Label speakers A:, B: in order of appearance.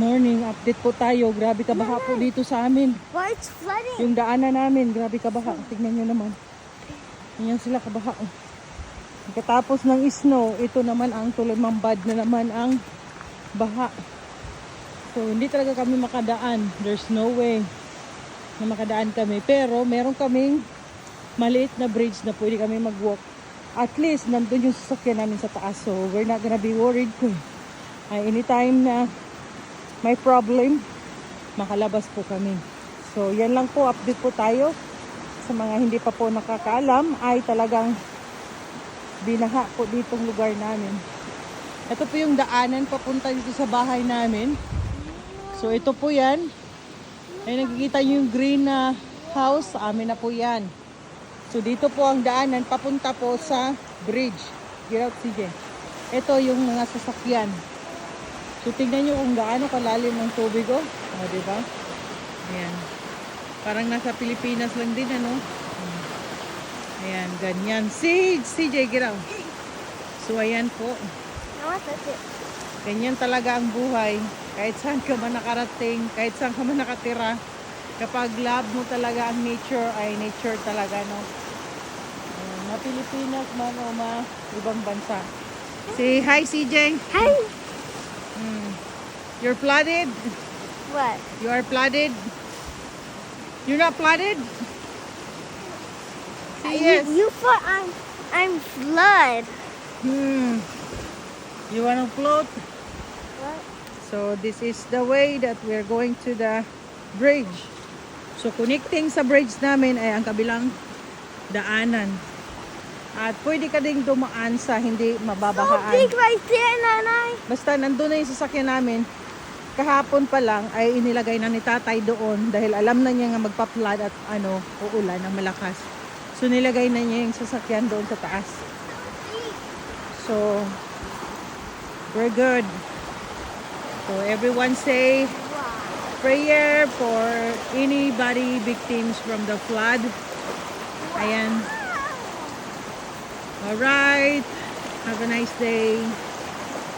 A: Morning, update po tayo. Grabe kabaha po dito sa amin.
B: Why it's flooding?
A: Yung daanan namin, grabe kabaha. Tignan nyo naman. Yan sila kabaha. Pagkatapos ng snow, ito naman ang tulimambad na naman ang baha. So, hindi talaga kami makadaan. There's no way na makadaan kami. Pero, meron kaming maliit na bridge na pwede kami mag-walk. At least, nandun yung sasakyan namin sa taas. So, we're not gonna be worried kung anytime na may problem, makalabas po kami. So, yan lang po, update po tayo. Sa mga hindi pa po nakakaalam, ay talagang binaha po ditong lugar namin. Ito po yung daanan papunta dito sa bahay namin. So, ito po yan. Ay, nakikita nyo yung green na house, amin na po yan. So, dito po ang daanan, papunta po sa bridge. Get out, CJ. Ito yung mga sasakyan. So, tingnan nyo kung gaano kalalim ng tubig, oh. O, diba? Ayan. Parang nasa Pilipinas lang din, ano? Ayan, ganyan. CJ, get out. So, ayan po.
B: No, that's it.
A: Ganyan talaga ang buhay. Kahit saan ka man nakarating, kahit saan ka man nakatira, kapag love mo talaga ang nature, ay nature talaga, no? Ayan, Pilipinas man o ibang bansa. Say hi, CJ.
B: Hey!
A: You're flooded?
B: What?
A: You are flooded? You're not flooded? Say yes.
B: You thought I'm flood.
A: You wanna float?
B: What?
A: So this is the way that we're going to the bridge. So connecting sa bridge namin ay ang kabilang daanan. At pwede ka ding dumaan sa hindi
B: So
A: mababahaan.
B: big right there, Nanay.
A: Basta nandun na yung sasakyan namin. Kahapon pa lang ay inilagay na ni tatay doon dahil alam na niya nga magpa-flood at uulan ng malakas. So nilagay na niya yung sasakyan doon sa taas. So we're good. So everyone say prayer for anybody victims from the flood. Ayan. All right. Have a nice day.